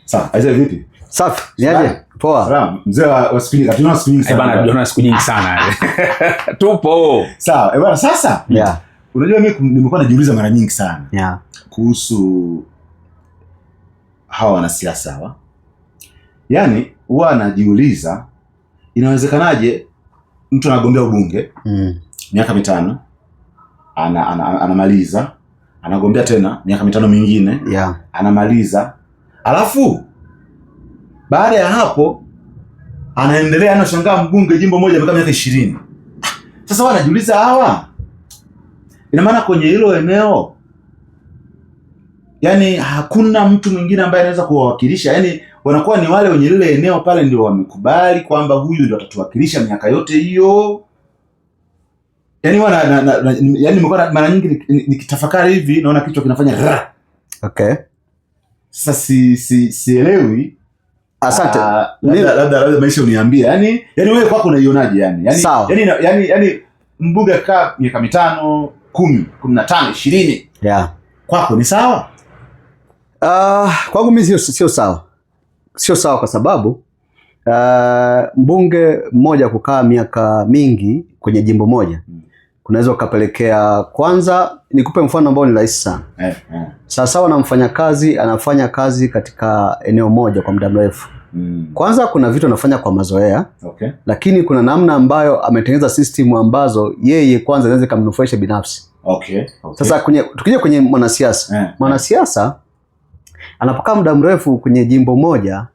Sawa, aise vipi? Safi, niaje? Poa. Salamu, mzee wa siku nyingi, hatuna siku nyingi sana. Bana, siku nyingi sana. Tupo. Sawa, bana sasa. Yeah. Unajua mimi nimekuwa najiuliza mara nyingi sana. Yeah. Kuhusu hawa wanasiasa hawa. Yaani huwa anajiuliza inawezekanaje mtu anagombea ubunge miaka 5 anamaliza, anagombea tena miaka 5 mingine, yeah, anamaliza, alafu baada ya hapo anaendelea, anashangaa mbunge jimbo moja mpaka miaka 20. Sasa wanajiuliza hawa, ina maana kwenye hilo eneo yani hakuna mtu mwingine ambaye anaweza kuwawakilisha, yani wanakuwa ni wale wenye lile eneo pale ndio wamekubali kwamba huyu ndio atatuwakilisha miaka yote hiyo. Yani yani nimekuwa mara nyingi nikitafakari hivi naona kichwa kinafanya okay. Sasa sielewi. Asante. Labda maisha uniambia. Yani wewe kwako unaionaje yani? Yani mbunge kaa miaka 5, 10, 15, 20. Yeah. Kwako ni sawa? Kwangu mimi sio sawa. Sio sawa kwa sababu mbunge mmoja kukaa miaka mingi kwenye jimbo moja kunaweza ukapelekea, kwanza nikupe mfano ambao ni rahisi sana. Sawa na mfanyakazi anafanya kazi katika eneo moja kwa muda mrefu. Kwanza kuna vitu anafanya kwa mazoea. Okay. Lakini kuna namna ambayo ametengeneza system ambazo yeye kwanza inaweza kumnufaisha binafsi. Okay. Sasa tukija kwenye mwanasiasa. Mwanasiasa anapokaa muda mrefu kwenye jimbo moja,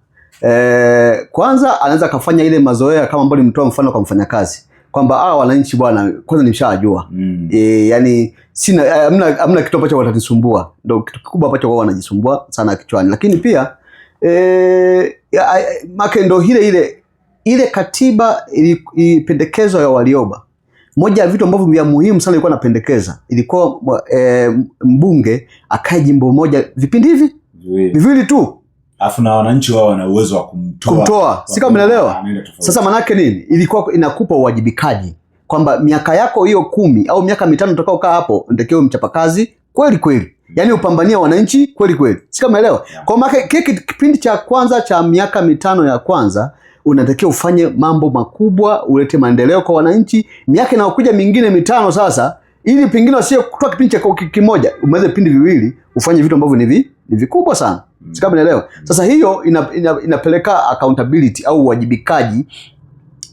kwanza anaweza kufanya ile mazoea kama ambavyo nimetoa mfano kwa mfanyakazi. Kwamba wananchi bwana kwanza nimeshajua. Yani sina hamna kitu ambacho watanisumbua. Ndio kitu kikubwa ambacho wao wanajisumbua sana kichwani. Lakini pia make ndo ile katiba ilipendekezwa ya Warioba. Moja ya vitu ambavyo vya muhimu sana ilikuwa napendekeza ilikuwa mbunge akae jimbo moja vipindi hivi viwili tu. Alafu na wananchi wao wana uwezo wa kumtoa. Si kama unaelewa? Sasa manake nini? Ilikuwa inakupa uwajibikaji kwamba miaka yako hiyo 10 au miaka 5 utakaokaa hapo ndio mchapakazi kweli kweli. Yaani upambania wananchi kweli kweli. Si kama unaelewa? Kwa maana kipindi cha kwanza cha miaka 5 ya kwanza unatakiwa ufanye mambo makubwa, ulete maendeleo kwa wananchi. Miaka inayokuja mingine 5 sasa, ili pengine usije kutoa kipindi cha kimoja, umalize vipindi viwili, ufanye vitu ambavyo ni vikubwa sana. Si kama unaelewa? Sasa hiyo inapeleka accountability au uwajibikaji.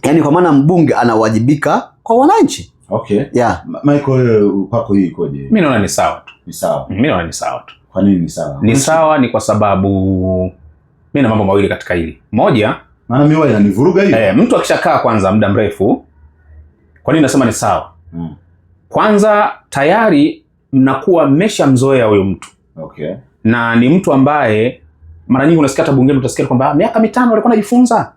Yaani kwa maana mbunge anawajibika kwa wananchi. Okay. Yeah. Michael, kwako hii ikoje? Mimi naona ni sawa tu. Ni sawa. Mimi naona ni sawa tu. Kwa nini ni sawa? Ni sawa ni kwa sababu mimi na mambo mawili katika hili. Moja, maana mimi wao inanivuruga hiyo. Mtu akishakaa kwanza muda mrefu, kwa nini nasema ni sawa? Kwanza tayari mnakuwa mmeshamzoea huyo mtu. Okay. Na ni mtu ambaye mara nyingi unasikia hata bungeni utasikia kwamba miaka 5 alikuwa anajifunza.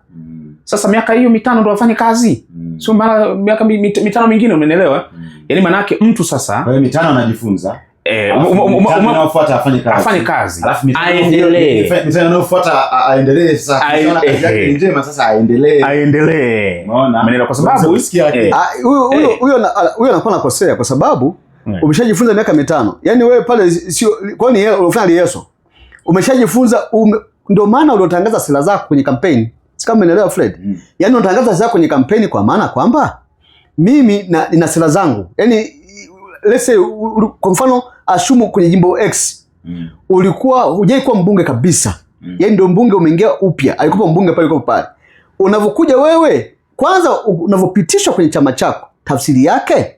Sasa miaka hiyo 5 ndo afanye kazi. Sio mara miaka 5 mingine, umeelewa? Yaani maana yake mtu sasa kwa hiyo 5 anajifunza. Unaofuata afanye kazi. Alafu aendelee. 5 anaofuata aendelee sasa. Kazi njema sasa aendelee. Unaona? Umeelewa? Kwa sababu huyo anakuwa anakosea kwa sababu umeshajifunza miaka 5. Yaani wewe pale sio kwa nini unafanya Yesu? Umeshajifunza ndio maana uliotangaza sera zako kwenye kampeni. Si kama umeelewa Fred? Yaani unatangaza sera zako kwenye kampeni kwa maana kwamba mimi nina sera zangu. Yaani let's say kwa mfano ashumu kwenye jimbo X. Ulikuwa hujai kuwa mbunge kabisa. Yaani ndio mbunge umeingia upya. Alikuwa mbunge pale yuko pale. Unavokuja wewe kwanza unavopitishwa kwenye chama chako, tafsiri yake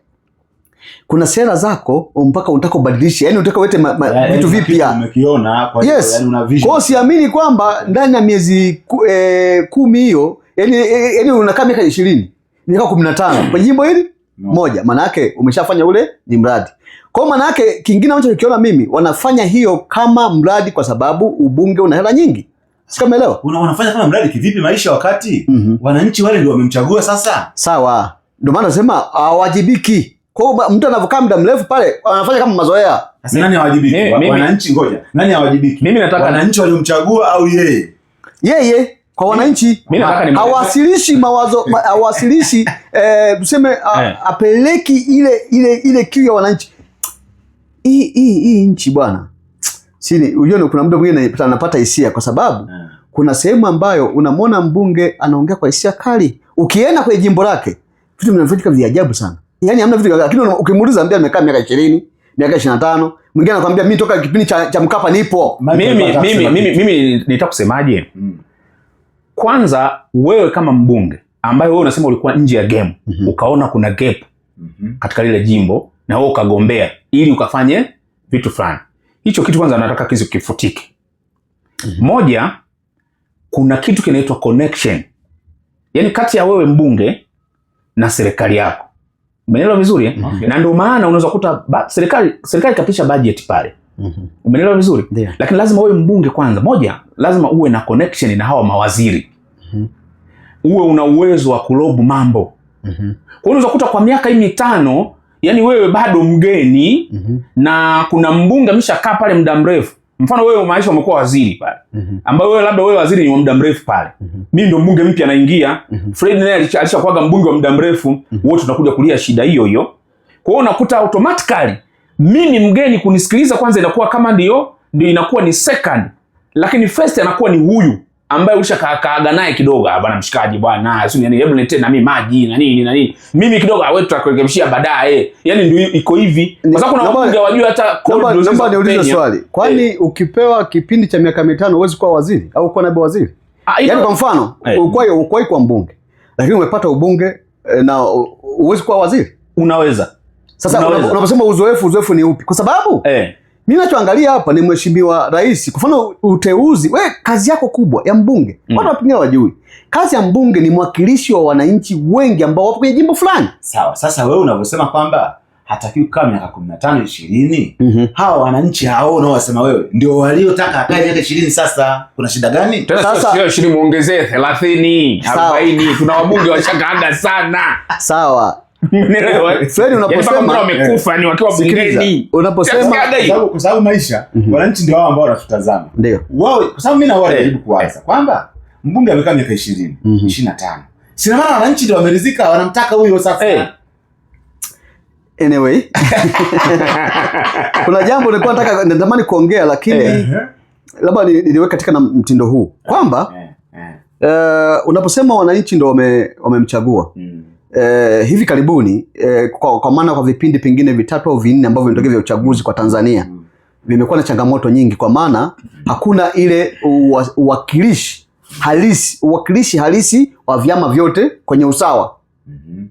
kuna sera zako mpaka unataka kubadilisha. Yaani unataka ulete vitu vipya. Umekiona kwa hiyo yani una vision. Kwa siamini kwamba ndani ya miezi 10 hiyo yani unakaa miaka 20, miaka 15 kwa jimbo hili moja. Maana yake umeshafanya ule ni mradi. Kwa maana yake kingine ambacho nikiona mimi wanafanya hiyo kama mradi kwa sababu ubunge una hela nyingi. Sikaelewa. Wanafanya kama mradi kivipi maisha wakati wananchi wale ndio wamemchagua sasa? Sawa. Ndio maana nasema hawajibiki. Kwa hiyo mtu anapokaa muda mrefu pale anafanya kama mazoea. Sasa nani hawajibiki? Wananchi ngoja. Nani hawajibiki? Mimi nataka wananchi waliomchagua au yeye? Yeye kwa wananchi. Mimi nataka ni hawasilishi mawazo, hawasilishi tuseme apeleki ile kiu ya wananchi. Hii nchi bwana. Sini, unajua kuna muda mwingine anapata hisia kwa sababu kuna sehemu ambayo unamwona mbunge anaongea kwa hisia kali. Ukienda kwenye jimbo lake, vitu vinafanyika vya ajabu sana. Yaani hamna vitu, lakini ukimuuliza ambia amekaa miaka 20, miaka 25, mwingine anakuambia mimi toka kipindi cha Mkapa nipo. Mimi nitakusemaje? Kwanza wewe kama mbunge ambaye wewe unasema ulikuwa nje ya game, ukaona kuna gap katika lile jimbo na wewe ukagombea ili ukafanye vitu fulani. Hicho kitu kwanza nataka kizi kifutike. Moja, kuna kitu kinaitwa connection. Yaani kati ya wewe mbunge na serikali yako. Umeelewa vizuri eh? Na ndio maana unaweza kukuta serikali kapisha budget pale. Umeelewa vizuri? Lakini lazima wewe mbunge kwanza, moja, lazima uwe na connection na hawa mawaziri. Uwe una uwezo wa kulobu mambo. Kwa hiyo unaweza kukuta kwa miaka hii 5, yani wewe bado mgeni na kuna mbunge ameshakaa pale muda mrefu. Mfano wewe maisha umekuwa waziri pale. Ambaye wewe labda wewe waziri ni wa muda mrefu pale. Mimi ndo mbunge mpya naingia. Fred naye alishakuwa mbunge wa muda mrefu. Wote tunakuja kulia shida hiyo hiyo. Kwa hiyo unakuta automatically mimi mgeni kunisikiliza kwanza inakuwa kama ndio inakuwa ni second. Lakini first anakuwa ni huyu ambaye ulishakaaga naye kidogo, bwana mshikaji bwana, sio nini, hebu niletee na mimi maji na nini. Mimi kidogo wewe tutakurekebishia baadaye. Yaani ndio iko hivi. Kwa sababu kuna wabunge wajua hata code. Naomba niulize swali. Kwani ukipewa kipindi cha miaka 5 huwezi kuwa waziri au kuwa naibu waziri? Yaani kwa mfano, ukwai kwa mbunge, lakini umepata ubunge na huwezi kuwa waziri? Unaweza. Sasa unaposema uzoefu ni upi? Kwa sababu mimi ninachoangalia hapa ni Mheshimiwa Rais. Kwa mfano uteuzi, wewe kazi yako kubwa ya mbunge. Watu wapingana wajui. Kazi ya mbunge ni mwakilishi wa wananchi wengi ambao wapo kwenye jimbo fulani. Sawa. Sasa wewe unavyosema kwamba hatakiwi kukaa miaka 15 20, hawa wananchi hao unaowasema wewe ndio waliotaka akae miaka 20 sasa. Kuna shida gani? Sasa sio 20 muongezee 30, 40. Tuna wabunge washakaaga sana. Sawa. Fred unaposema wamekufa ni wakiwa bungeni. Unaposema kwa sababu maisha wananchi ndio hao ambao wanatutazama. Ndio. Wao kwa sababu mimi na wao jaribu kuanza kwamba mbunge amekaa miaka 20, 25. Sina maana wananchi ndio wameridhika, wanamtaka huyo sasa. Anyway. Kuna jambo nilikuwa natamani kuongea lakini labda niliweka katika mtindo huu kwamba unaposema wananchi ndio wamemchagua. Hivi karibuni kwa maana kwa vipindi pengine 3 au 4 ambavyo vinatokea vya uchaguzi kwa Tanzania vimekuwa na changamoto nyingi, kwa maana hakuna ile uwakilishi halisi wa vyama vyote kwenye usawa.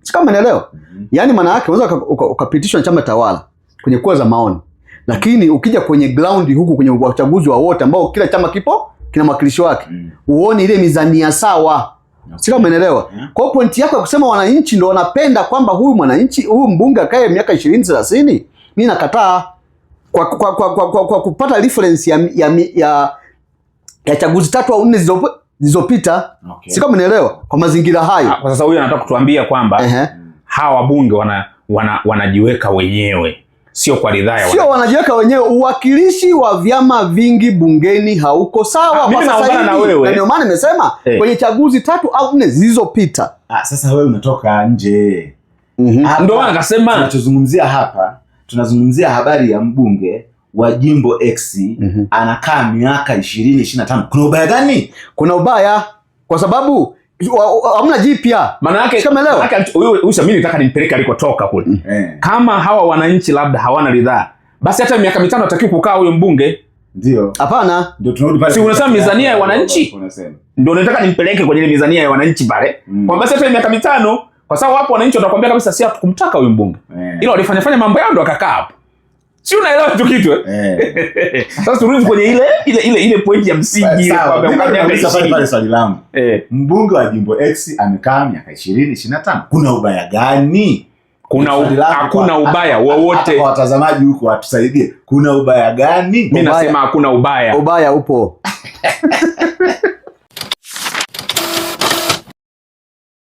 Si kama unaelewa? Yaani maana yake unaweza ukapitishwa na chama tawala kwenye kura za maoni, lakini ukija kwenye ground huku kwenye uchaguzi wa wote ambao kila chama kina mwakilishi wake, uone ile mizania sawa. Sio kama Kwa pointi yako ya kusema wananchi ndio wanapenda kwamba huyu mbunge akae miaka 20 30, mimi nakataa kwa kupata reference ya chaguzi 3 au 4 zilizopita. Sio kama kwa mazingira hayo. Kwa sasa huyu anataka kutuambia kwamba hawa wabunge wanajiweka wenyewe. Sio kwa ridhaa ya sio wanajiweka wenyewe. Uwakilishi wa vyama vingi bungeni hauko sawa kwa sasa hivi. Na ndio maana nimesema kwenye chaguzi 3 au 4 zilizopita. Sasa wewe unatoka nje. Ndio maana akasema tunazungumzia habari ya mbunge wa jimbo X anakaa miaka 20 25. Kuna ubaya gani? Kuna ubaya kwa sababu hamna jipya. Maana yake huyu mimi nataka nimpeleke alikotoka kule. Kama hawa wananchi labda hawana ridhaa, basi hata miaka 5 hatakiwi kukaa huyo mbunge. Ndio. Hapana. Ndio tunarudi pale. Si unasema mizania ya wananchi? Ndio nataka nimpeleke kwenye ile mizania ya wananchi pale. Kwa basi hata miaka 5, kwa sababu hapo wananchi watakwambia kabisa si hatukumtaka huyo mbunge. Ila walifanya mambo yao ndio akakaa hapo. Si unaelewa hicho kitu Sasa turudi kwenye ile point ya msingi pale swali langu. Mbunge wa jimbo X amekaa miaka 20 25. Kuna ubaya gani? Hakuna ubaya wowote. Kwa watazamaji huko watusaidie. Kuna ubaya gani? Mimi nasema hakuna ubaya. Ubaya upo.